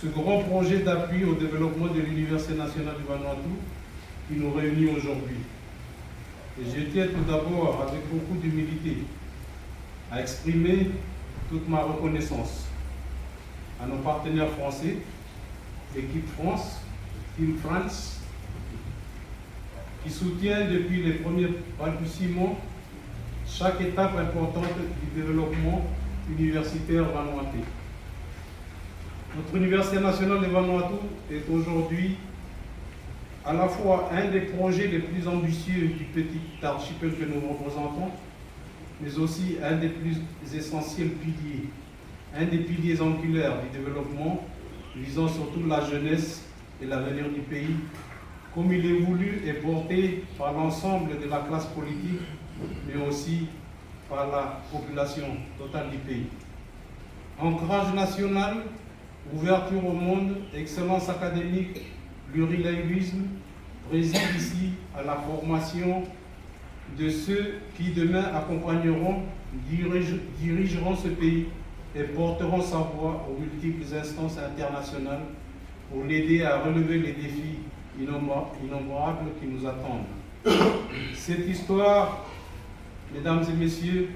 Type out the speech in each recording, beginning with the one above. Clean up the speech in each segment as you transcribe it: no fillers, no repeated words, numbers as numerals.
ce grand projet d'appui au développement de l'Université nationale du Vanuatu qui nous réunit aujourd'hui. Et je tiens tout d'abord, avec beaucoup d'humilité, à exprimer toute ma reconnaissance à nos partenaires français, l'équipe France, Team France, qui soutient depuis les premiers balbutiements chaque étape importante du développement universitaire vanuatais. Notre Université nationale de Vanuatu est aujourd'hui à la fois un des projets les plus ambitieux du petit archipel que nous représentons, mais aussi un des plus essentiels piliers, un des piliers angulaires du développement, visant surtout la jeunesse et l'avenir du pays, comme il est voulu et porté par l'ensemble de la classe politique, mais aussi par la population totale du pays. Ancrage national, ouverture au monde, excellence académique, plurilinguisme préside ici à la formation de ceux qui demain accompagneront, dirigeront ce pays et porteront sa voix aux multiples instances internationales pour l'aider à relever les défis innombrables qui nous attendent. Cette histoire, mesdames et messieurs,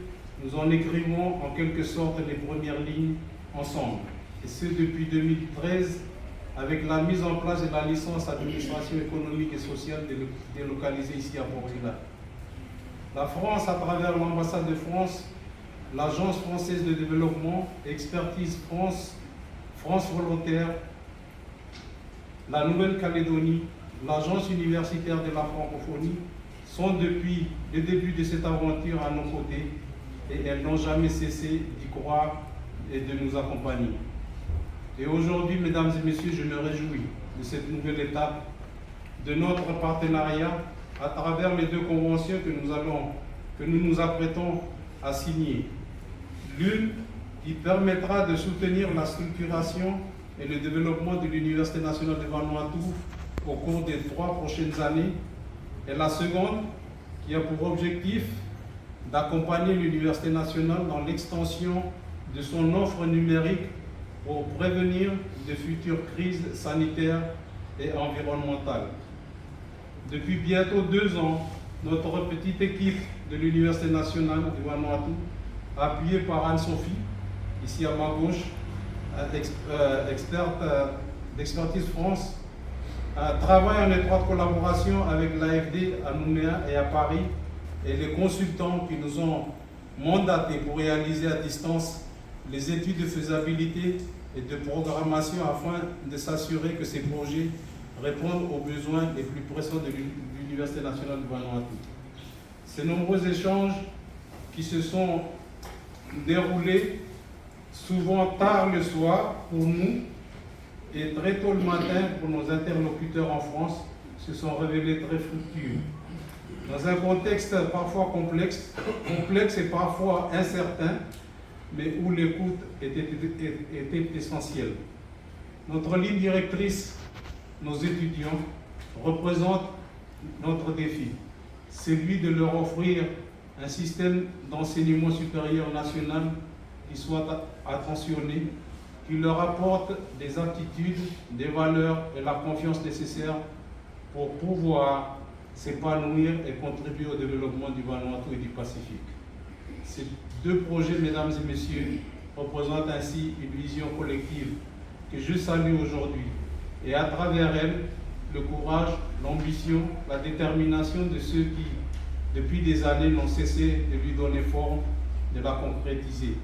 nous en écrivons en quelque sorte les premières lignes ensemble, et ce depuis 2013, avec la mise en place de la licence administration économique et sociale délocalisée ici à Port-Vila. La France, à travers l'ambassade de France, l'Agence française de développement, Expertise France, France volontaire, la Nouvelle-Calédonie, l'Agence universitaire de la francophonie, sont depuis le début de cette aventure à nos côtés et elles n'ont jamais cessé d'y croire et de nous accompagner. Et aujourd'hui, mesdames et messieurs, je me réjouis de cette nouvelle étape de notre partenariat à travers les deux conventions que nous nous apprêtons à signer. L'une qui permettra de soutenir la structuration et le développement de l'Université nationale de Vanuatu au cours des 3 prochaines années, et la seconde qui a pour objectif d'accompagner l'Université nationale dans l'extension de son offre numérique pour prévenir de futures crises sanitaires et environnementales. Depuis bientôt 2 ans, notre petite équipe de l'Université nationale du Vanuatu, appuyée par Anne-Sophie, ici à ma gauche, experte d'Expertise France, travaille en étroite collaboration avec l'AFD à Nouméa et à Paris et les consultants qui nous ont mandatés pour réaliser à distance les études de faisabilité et de programmation afin de s'assurer que ces projets répondent aux besoins les plus pressants de l'Université nationale du Vanuatu. Ces nombreux échanges qui se sont déroulés souvent tard le soir pour nous et très tôt le matin pour nos interlocuteurs en France se sont révélés très fructueux. Dans un contexte parfois complexe et parfois incertain, mais où l'écoute était essentielle. Notre ligne directrice, nos étudiants, représente notre défi, celui de leur offrir un système d'enseignement supérieur national qui soit attentionné, qui leur apporte des aptitudes, des valeurs et la confiance nécessaires pour pouvoir s'épanouir et contribuer au développement du Vanuatu et du Pacifique. Ces 2 projets, mesdames et messieurs, représentent ainsi une vision collective que je salue aujourd'hui et à travers elle, le courage, l'ambition, la détermination de ceux qui, depuis des années, n'ont cessé de lui donner forme, de la concrétiser.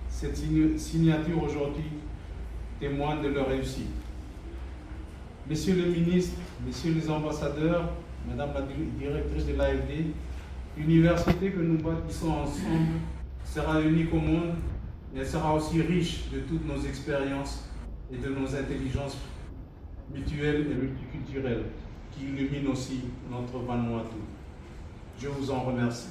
Cette signature aujourd'hui témoigne de leur réussite. Messieurs les ministres, messieurs les ambassadeurs, madame la directrice de l'AFD, l'université que nous bâtissons ensemble sera unique au monde, mais elle sera aussi riche de toutes nos expériences et de nos intelligences mutuelles et multiculturelles qui illuminent aussi notre Vanuatu. Je vous en remercie.